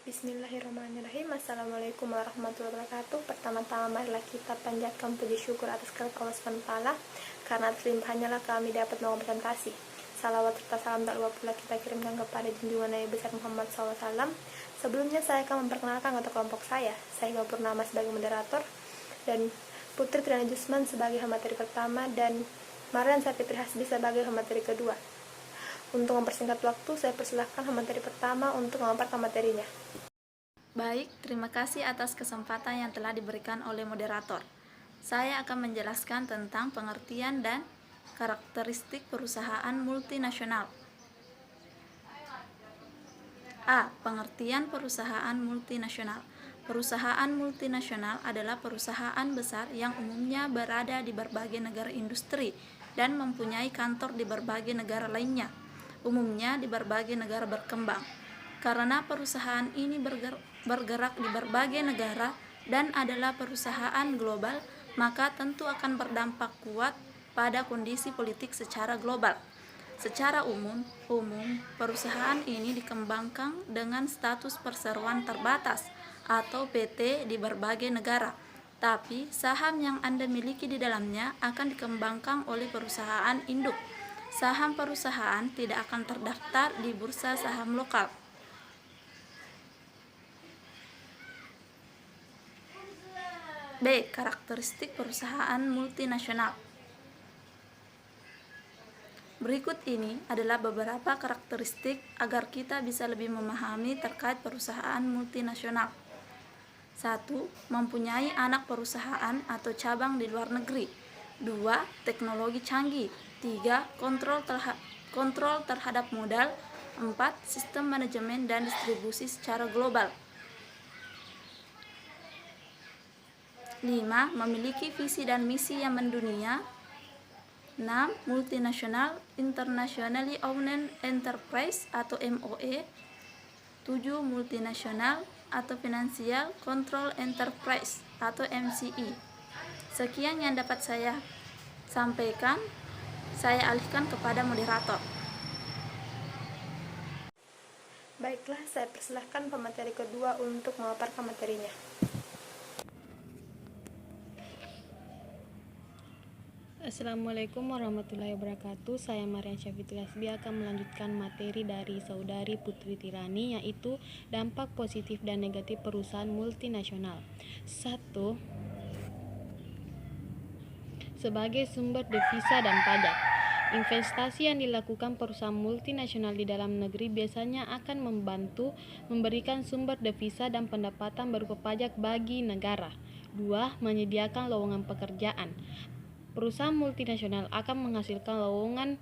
Bismillahirrahmanirrahim. Assalamualaikum warahmatullahi wabarakatuh. Pertama-tama marilah kita panjatkan puji syukur atas kehadirat Allah SWT, karena atas limpahannya lah kami dapat mengobrolkan kasih. Salawat serta salam tak lupa pula kita kirimkan kepada junjungan Nabi besar Muhammad SAW. Sebelumnya saya akan memperkenalkan anggota kelompok saya. Saya Purnama sebagai moderator dan Putri Triana Jusman sebagai materi pertama dan Marian Sapitri Hasbi sebagai materi kedua. Untuk mempersingkat waktu, saya persilahkan materi pertama untuk memaparkan materinya. Baik, terima kasih atas kesempatan yang telah diberikan oleh moderator. Saya akan menjelaskan tentang pengertian dan karakteristik perusahaan multinasional. A. Pengertian perusahaan multinasional. Perusahaan multinasional adalah perusahaan besar yang umumnya berada di berbagai negara industri dan mempunyai kantor di berbagai negara lainnya, umumnya di berbagai negara berkembang. Karena perusahaan ini bergerak di berbagai negara dan adalah perusahaan global, maka tentu akan berdampak kuat pada kondisi politik secara global. Secara umum, perusahaan ini dikembangkan dengan status perseroan terbatas atau PT di berbagai negara. Tapi saham yang Anda miliki di dalamnya akan dikembangkan oleh perusahaan induk. Saham perusahaan tidak akan terdaftar di bursa saham lokal. B. Karakteristik perusahaan multinasional. Berikut ini adalah beberapa karakteristik agar kita bisa lebih memahami terkait perusahaan multinasional. 1. Mempunyai anak perusahaan atau cabang di luar negeri. 2. Teknologi canggih. 3. Kontrol terhadap modal. 4. Sistem manajemen dan distribusi secara global. 5. Memiliki visi dan misi yang mendunia. 6. Multinational Internationally Owned Enterprise atau MOE. 7. Multinational atau Financial Control Enterprise atau MCE. Sekian yang dapat saya sampaikan. Saya alihkan kepada moderator. Baiklah, saya persilahkan pemateri kedua untuk memaparkan materinya. Assalamualaikum warahmatullahi wabarakatuh. Saya Marian Sapitri Hasbi akan melanjutkan materi dari saudari Putri Tirani, yaitu dampak positif dan negatif perusahaan multinasional. 1. Sebagai sumber devisa dan pajak. Investasi yang dilakukan perusahaan multinasional di dalam negeri biasanya akan membantu memberikan sumber devisa dan pendapatan berupa pajak bagi negara. 2. Menyediakan lowongan pekerjaan. Perusahaan multinasional akan menghasilkan lowongan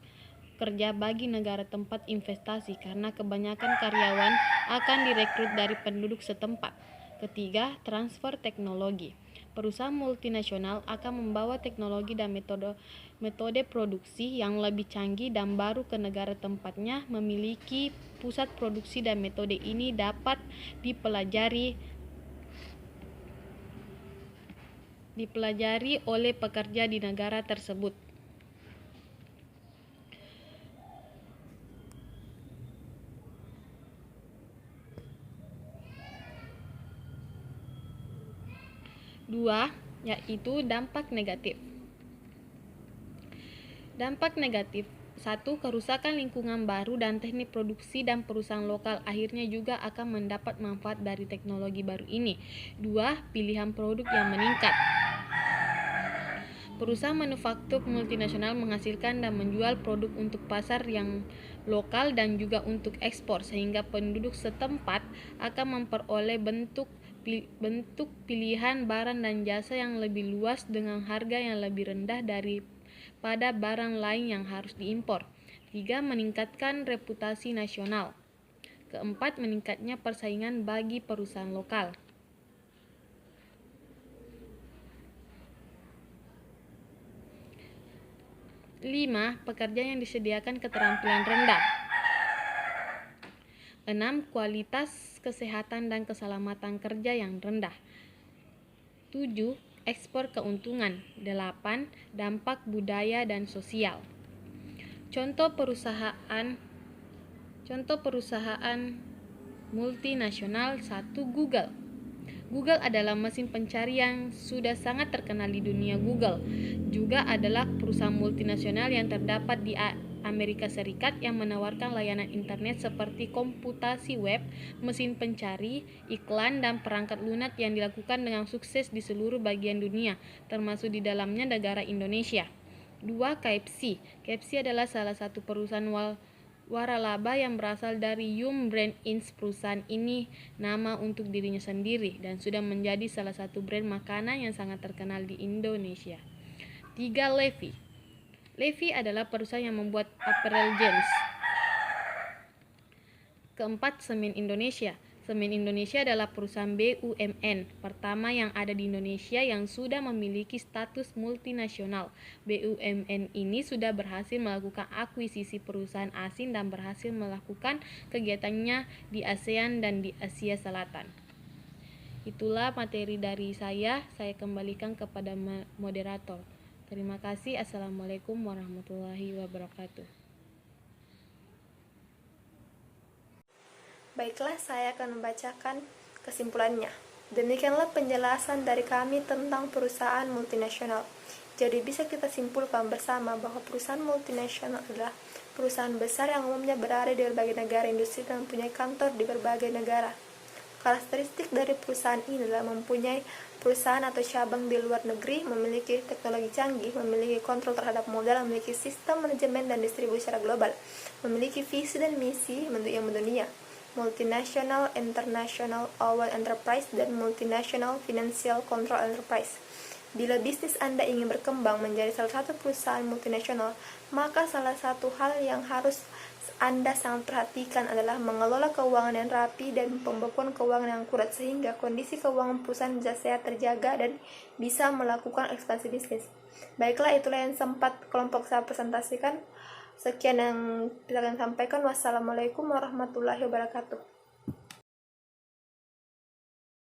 kerja bagi negara tempat investasi karena kebanyakan karyawan akan direkrut dari penduduk setempat. Ketiga, transfer teknologi. Perusahaan multinasional akan membawa teknologi dan metode produksi yang lebih canggih dan baru ke negara tempatnya memiliki pusat produksi, dan metode ini dapat dipelajari oleh pekerja di negara tersebut. Dua, yaitu dampak negatif. Dampak negatif. 1. Kerusakan lingkungan baru dan teknik produksi, dan perusahaan lokal akhirnya juga akan mendapat manfaat dari teknologi baru ini. 2. Pilihan produk yang meningkat. Perusahaan manufaktur multinasional menghasilkan dan menjual produk untuk pasar yang lokal dan juga untuk ekspor, sehingga penduduk setempat akan memperoleh bentuk pilihan barang dan jasa yang lebih luas dengan harga yang lebih rendah daripada barang lain yang harus diimpor. 3. Meningkatkan reputasi nasional. 4. Meningkatnya persaingan bagi perusahaan lokal. 5. Pekerja yang disediakan keterampilan rendah. 6. Kualitas kesehatan dan keselamatan kerja yang rendah. 7. Ekspor keuntungan. 8. Dampak budaya dan sosial. Contoh perusahaan multinasional. 1. Google. Google adalah mesin pencari yang sudah sangat terkenal di dunia. Google juga adalah perusahaan multinasional yang terdapat di Amerika Serikat yang menawarkan layanan internet seperti komputasi web, mesin pencari, iklan, dan perangkat lunak yang dilakukan dengan sukses di seluruh bagian dunia, termasuk di dalamnya negara Indonesia. 2. KFC. KFC adalah salah satu perusahaan waralaba yang berasal dari Yum Brand Inc. Perusahaan ini nama untuk dirinya sendiri dan sudah menjadi salah satu brand makanan yang sangat terkenal di Indonesia. 3. Levi. Levi adalah perusahaan yang membuat apparel jeans. 4. Semen Indonesia. Semen Indonesia adalah perusahaan BUMN pertama yang ada di Indonesia yang sudah memiliki status multinasional. BUMN ini sudah berhasil melakukan akuisisi perusahaan asing dan berhasil melakukan kegiatannya di ASEAN dan di Asia Selatan. Itulah materi dari saya kembalikan kepada moderator. Terima kasih. Assalamualaikum warahmatullahi wabarakatuh. Baiklah, saya akan membacakan kesimpulannya. Demikianlah penjelasan dari kami tentang perusahaan multinasional. Jadi bisa kita simpulkan bersama bahwa perusahaan multinasional adalah perusahaan besar yang umumnya berada di berbagai negara industri dan mempunyai kantor di berbagai negara. Karakteristik dari perusahaan ini adalah mempunyai perusahaan atau cabang di luar negeri, memiliki teknologi canggih, memiliki kontrol terhadap modal, memiliki sistem manajemen dan distribusi secara global, memiliki visi dan misi yang mendunia, multinational, international, oil enterprise, dan multinational financial control enterprise. Bila bisnis Anda ingin berkembang menjadi salah satu perusahaan multinasional, maka salah satu hal yang harus Anda sangat perhatikan adalah mengelola keuangan yang rapi dan pembekuan keuangan yang akurat sehingga kondisi keuangan perusahaan bisa sehat, terjaga, dan bisa melakukan ekspansi bisnis. Baiklah, itulah yang sempat kelompok saya presentasikan. Sekian yang kita akan sampaikan. Wassalamualaikum warahmatullahi wabarakatuh.